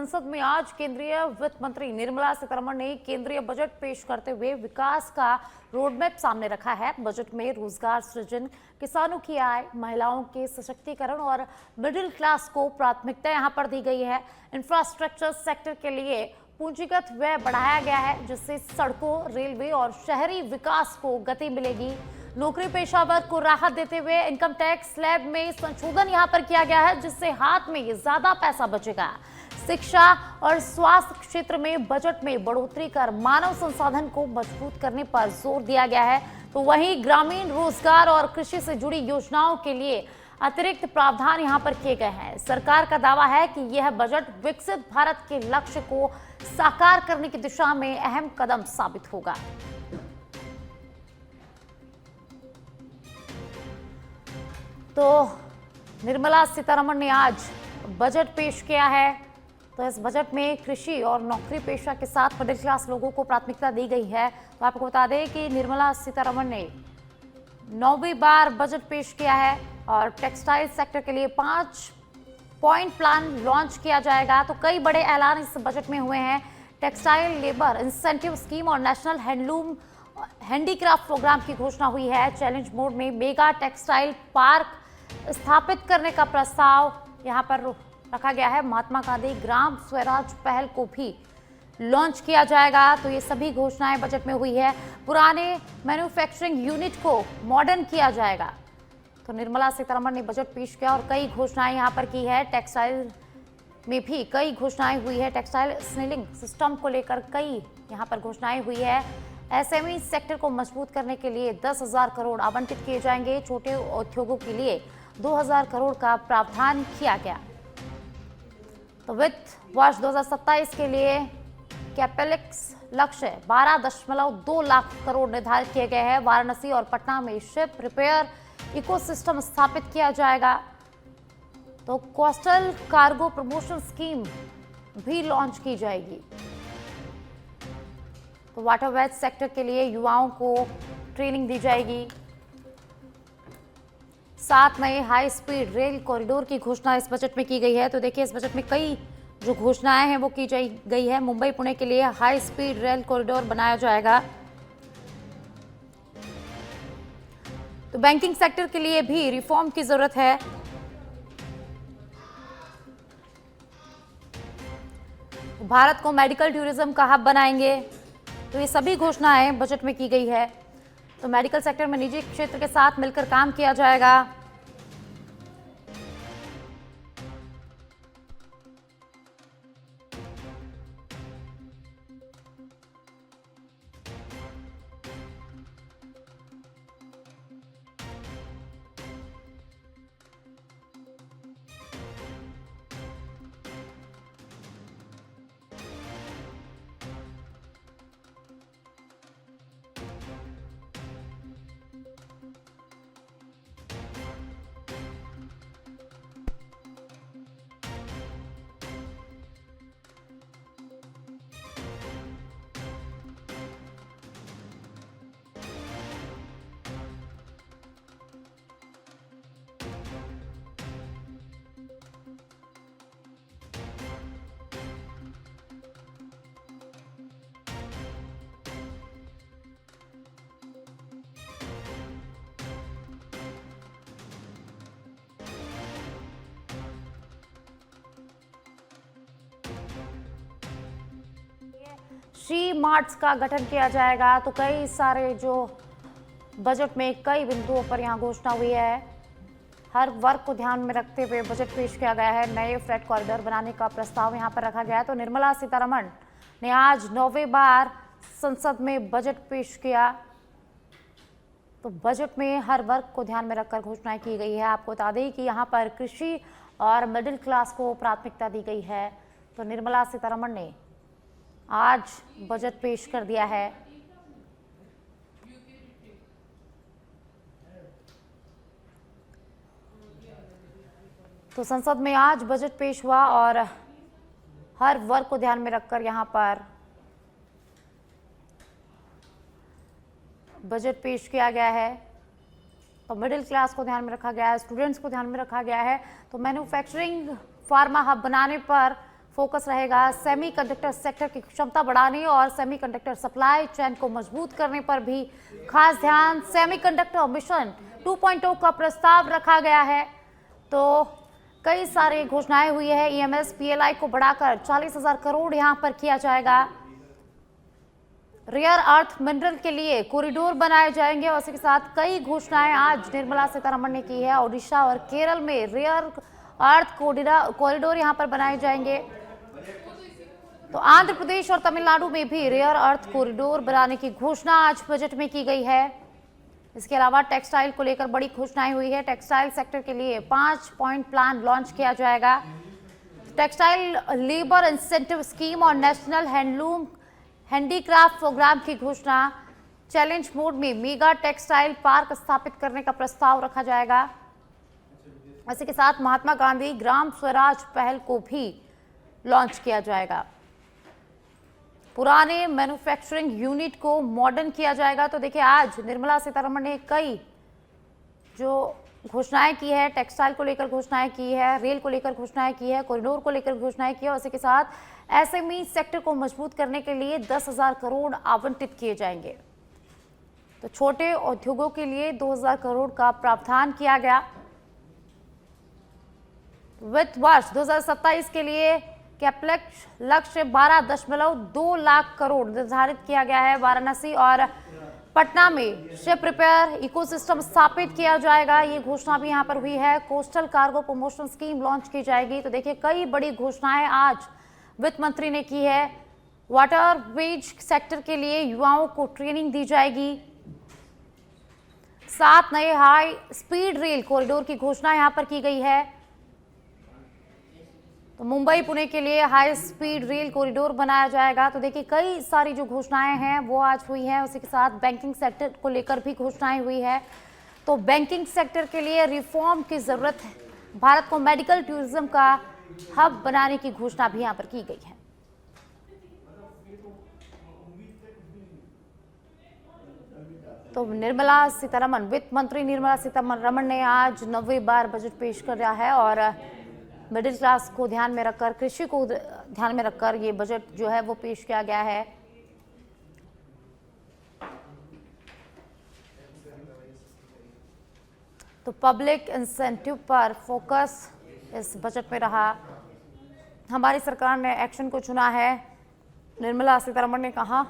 संसद में आज केंद्रीय वित्त मंत्री निर्मला सीतारमण ने केंद्रीय बजट पेश करते हुए विकास का रोडमैप सामने रखा है। बजट में रोजगार सृजन, किसानों की आय, महिलाओं के सशक्तिकरण और मिडिल क्लास को प्राथमिकता यहां पर दी गई है। इंफ्रास्ट्रक्चर सेक्टर के लिए पूंजीगत व्यय बढ़ाया गया है, जिससे सड़कों, रेलवे और शहरी विकास को गति मिलेगी। नौकरी पेशा वर्ग को राहत देते हुए इनकम टैक्स स्लैब में संशोधन यहां पर किया गया है, जिससे हाथ में ज्यादा पैसा बचेगा। शिक्षा और स्वास्थ्य क्षेत्र में बजट में बढ़ोतरी कर मानव संसाधन को मजबूत करने पर जोर दिया गया है। तो वहीं ग्रामीण रोजगार और कृषि से जुड़ी योजनाओं के लिए अतिरिक्त प्रावधान यहां पर किए गए हैं। सरकार का दावा है कि यह बजट विकसित भारत के लक्ष्य को साकार करने की दिशा में अहम कदम साबित होगा। तो निर्मला सीतारमण ने आज बजट पेश किया है। तो इस बजट में कृषि और नौकरी पेशा के साथ मिडिल क्लास लोगों को प्राथमिकता दी गई है। तो आपको बता दें कि निर्मला सीतारमण ने 9वीं बार बजट पेश किया है और टेक्सटाइल सेक्टर के लिए 5 पॉइंट प्लान लॉन्च किया जाएगा। तो कई बड़े ऐलान इस बजट में हुए हैं। टेक्सटाइल लेबर इंसेंटिव स्कीम और नेशनल हैंडलूम हैंडीक्राफ्ट प्रोग्राम की घोषणा हुई है। चैलेंज मोड में मेगा टेक्सटाइल पार्क स्थापित करने का प्रस्ताव यहां पर रखा गया है। महात्मा गांधी ग्राम स्वराज पहल को भी लॉन्च किया जाएगा। तो ये सभी घोषणाएं बजट में हुई है। पुराने मैन्युफैक्चरिंग यूनिट को मॉडर्न किया जाएगा। तो निर्मला सीतारमण ने बजट पेश किया और कई घोषणाएं यहां पर की है। टेक्सटाइल में भी कई घोषणाएं हुई है। टेक्सटाइल स्निलिंग सिस्टम को लेकर कई यहां पर घोषणाएं हुई है। एसएमई सेक्टर को मजबूत करने के लिए 10,000 करोड़ आवंटित किए जाएंगे। छोटे उद्योगों के लिए 2,000 करोड़ का प्रावधान किया गया। तो वित्त वर्ष 2027 के लिए कैपेक्स लक्ष्य 12.2 लाख करोड़ निर्धारित किए गए हैं। वाराणसी और पटना में शिप रिपेयर इकोसिस्टम स्थापित किया जाएगा। तो कोस्टल कार्गो प्रमोशन स्कीम भी लॉन्च की जाएगी। तो वाटरवेज सेक्टर के लिए युवाओं को ट्रेनिंग दी जाएगी। 7 नए हाई स्पीड रेल कॉरिडोर की घोषणा इस बजट में की गई है। तो देखिए, इस बजट में कई जो घोषणाएं हैं वो की गई है। मुंबई पुणे के लिए हाई स्पीड रेल कॉरिडोर बनाया जाएगा। तो बैंकिंग सेक्टर के लिए भी रिफॉर्म की जरूरत है। भारत को मेडिकल टूरिज्म का हब बनाएंगे। तो ये सभी घोषणाएं बजट में की गई है। तो मेडिकल सेक्टर में निजी क्षेत्र के साथ मिलकर काम किया जाएगा। शी मार्ट्स का गठन किया जाएगा। तो कई सारे जो बजट में कई बिंदुओं पर यहाँ घोषणा हुई है। हर वर्ग को ध्यान में रखते हुए बजट पेश किया गया है। नए फ्रेट कॉरिडोर बनाने का प्रस्ताव यहाँ पर रखा गया है। तो निर्मला सीतारमण ने आज 9वीं बार संसद में बजट पेश किया। तो बजट में हर वर्ग को ध्यान में रखकर घोषणाएं की गई है। आपको बता दें कि यहाँ पर कृषि और मिडिल क्लास को प्राथमिकता दी गई है। तो निर्मला सीतारमण ने आज बजट पेश कर दिया है। तो संसद में आज बजट पेश हुआ और हर वर्ग को ध्यान में रखकर यहां पर बजट पेश किया गया है। तो मिडिल क्लास को ध्यान में रखा गया है, स्टूडेंट्स को ध्यान में रखा गया है। तो मैन्युफैक्चरिंग फार्मा हब बनाने पर फोकस रहेगा सेमीकंडक्टर सेक्टर की क्षमता बढ़ाने और सेमीकंडक्टर सप्लाई चेन को मजबूत करने पर भी खास ध्यान। सेमीकंडक्टर मिशन 2.0 का प्रस्ताव रखा गया है। तो कई सारी घोषणाएं हुई है। ईएमएस पीएलआई को बढ़ाकर 40,000 करोड़ यहां पर किया जाएगा। रेयर अर्थ मिनरल के लिए कॉरिडोर बनाए जाएंगे और इसके साथ कई घोषणाएं आज निर्मला सीतारमण ने की है। ओडिशा और केरल में रेयर अर्थ कॉरिडोर यहां पर बनाए जाएंगे। तो आंध्र प्रदेश और तमिलनाडु में भी रेयर अर्थ कॉरिडोर बनाने की घोषणा आज बजट में की गई है। इसके अलावा टेक्सटाइल को लेकर बड़ी घोषणाएं हुई है। टेक्सटाइल सेक्टर के लिए 5 पॉइंट प्लान लॉन्च किया जाएगा। टेक्सटाइल लेबर इंसेंटिव स्कीम और नेशनल हैंडलूम हैंडीक्राफ्ट प्रोग्राम की घोषणा। चैलेंज मोड में मेगा टेक्सटाइल पार्क स्थापित करने का प्रस्ताव रखा जाएगा। इसी के साथ महात्मा गांधी ग्राम स्वराज पहल को भी लॉन्च किया जाएगा। पुराने मैन्युफैक्चरिंग यूनिट को मॉडर्न किया जाएगा। तो देखिए आज निर्मला सीतारमण ने कई जो घोषणाएं की है, टेक्सटाइल को लेकर घोषणाएं की है, रेल को लेकर घोषणाएं की है, कॉरिडोर को लेकर घोषणाएं की है और इसी के साथ एसएमई सेक्टर को मजबूत करने के लिए 10,000 करोड़ आवंटित किए जाएंगे। तो छोटे उद्योगों के लिए 2,000 करोड़ का प्रावधान किया गया। वित्त वर्ष 2027 के लिए कैपेक्स लक्ष्य 12.2 लाख करोड़ निर्धारित किया गया है। वाराणसी और पटना में शिप रिपेयर इकोसिस्टम स्थापित किया जाएगा। ये घोषणा भी यहां पर हुई है। Coastal cargo promotion scheme launch की जाएगी। तो देखिए कई बड़ी घोषणाएं आज वित्त मंत्री ने की है। वाटरवेज सेक्टर के लिए युवाओं को ट्रेनिंग दी जाएगी। 7 नए हाई स्पीड रेल कॉरिडोर की घोषणा यहां पर की गई है। तो मुंबई पुणे के लिए हाई स्पीड रेल कॉरिडोर बनाया जाएगा। तो देखिए कई सारी जो घोषणाएं हैं वो आज हुई हैं। उसी के साथ बैंकिंग सेक्टर को लेकर भी घोषणाएं हुई है। तो बैंकिंग सेक्टर के लिए रिफॉर्म की जरूरत है। भारत को मेडिकल टूरिज्म का हब बनाने की घोषणा भी यहां पर की गई है। तो निर्मला सीतारमण, वित्त मंत्री निर्मला सीतारमण ने आज 9वीं बार बजट पेश कर रहा है और मिडिल क्लास को ध्यान में रखकर, कृषि को ध्यान में रखकर ये बजट जो है वो पेश किया गया है। तो पब्लिक इंसेंटिव पर फोकस इस बजट में रहा। हमारी सरकार ने एक्शन को चुना है। निर्मला सीतारमण ने कहा